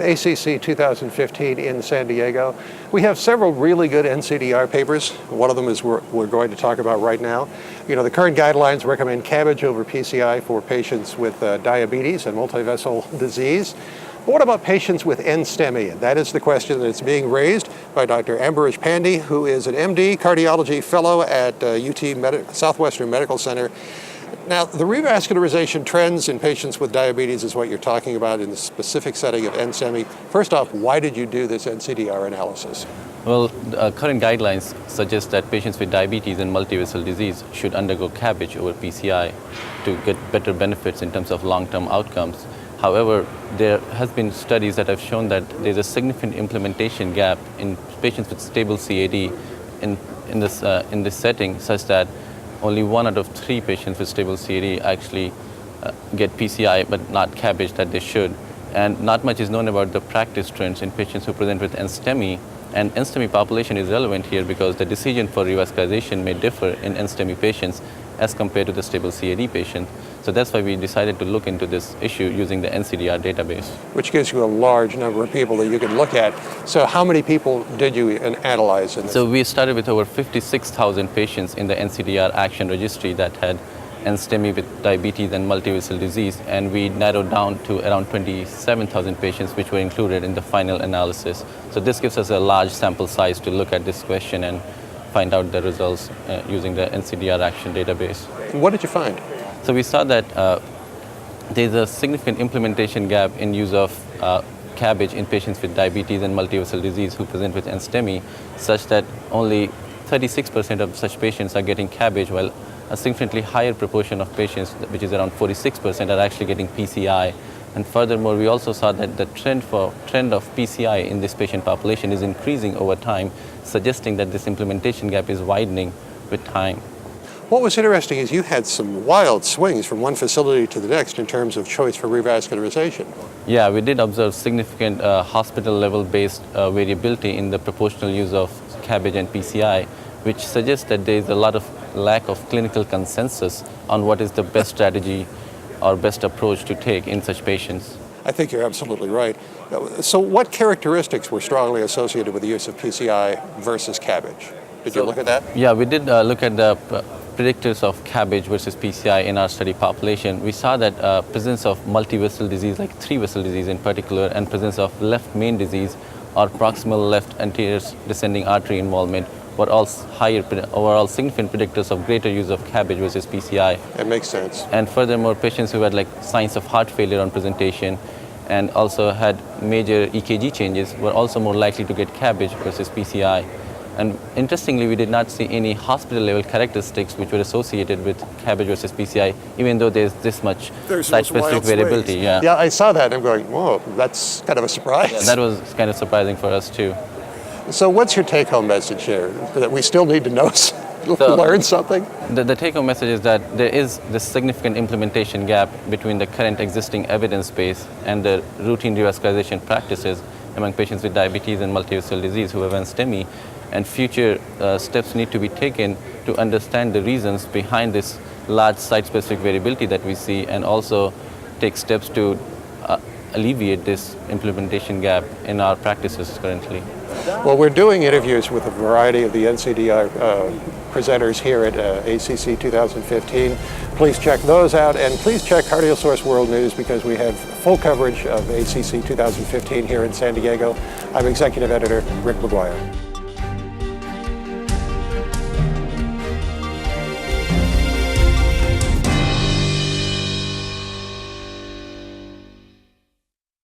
ACC 2015 in San Diego. We have several really good NCDR papers. One of them is we're going to talk about right now. You know, the current guidelines recommend CABG over PCI for patients with diabetes and multivessel disease. But what about patients with NSTEMI? And that is the question that's being raised by Dr. Ambarish Pandey, who is an MD, Cardiology Fellow at Southwestern Medical Center. Now, the revascularization trends in patients with diabetes is what you're talking about in the specific setting of NSTEMI. First off, why did you do this NCDR analysis? Well, current guidelines suggest that patients with diabetes and multivessel disease should undergo CABG over PCI to get better benefits in terms of long-term outcomes. However, there has been studies that have shown that there's a significant implementation gap in patients with stable CAD in this setting, such that only 1 out of 3 patients with stable CAD actually get PCI, but not CABG that they should. And not much is known about the practice trends in patients who present with NSTEMI. And NSTEMI population is relevant here because the decision for revascularization may differ in NSTEMI patients as compared to the stable CAD patient. So that's why we decided to look into this issue using the NCDR database. Which gives you a large number of people that you can look at. So how many people did you analyze in this? So we started with over 56,000 patients in the NCDR action registry that had NSTEMI with diabetes and multivessel disease, and we narrowed down to around 27,000 patients which were included in the final analysis. So this gives us a large sample size to look at this question and find out the results using the NCDR action database. What did you find? So we saw that there's a significant implementation gap in use of CABG in patients with diabetes and multivessel disease who present with NSTEMI, such that only 36% of such patients are getting CABG, while a significantly higher proportion of patients, which is around 46%, are actually getting PCI. And furthermore, we also saw that the trend of PCI in this patient population is increasing over time, suggesting that this implementation gap is widening with time. What was interesting is you had some wild swings from one facility to the next in terms of choice for revascularization. Yeah, we did observe significant hospital-level based variability in the proportional use of CABG and PCI, which suggests that there is a lot of lack of clinical consensus on what is the best strategy or best approach to take in such patients. I think you're absolutely right. So what characteristics were strongly associated with the use of PCI versus CABG? Did you look at that? Yeah, we did look at the predictors of CABG versus PCI in our study population. We saw that presence of multivessel disease, like 3-vessel disease in particular, and presence of left main disease or proximal left anterior descending artery involvement were all overall significant predictors of greater use of CABG versus PCI. That makes sense. And furthermore, patients who had like signs of heart failure on presentation and also had major EKG changes were also more likely to get CABG versus PCI. And interestingly, we did not see any hospital-level characteristics which were associated with CABG versus PCI, even though there's this much site-specific variability. Yeah, I saw that. I'm going, whoa, that's kind of a surprise. Yeah, that was kind of surprising for us too. So what's your take-home message here? That we still need to know, learn something? The take-home message is that there is this significant implementation gap between the current existing evidence base and the routine revascularization practices among patients with diabetes and multivessel disease who have NSTEMI, and future steps need to be taken to understand the reasons behind this large site-specific variability that we see, and also take steps to alleviate this implementation gap in our practices currently. Well, we're doing interviews with a variety of the NCDR presenters here at ACC 2015. Please check those out, and please check CardioSource World News because we have full coverage of ACC 2015 here in San Diego. I'm Executive Editor Rick McGuire.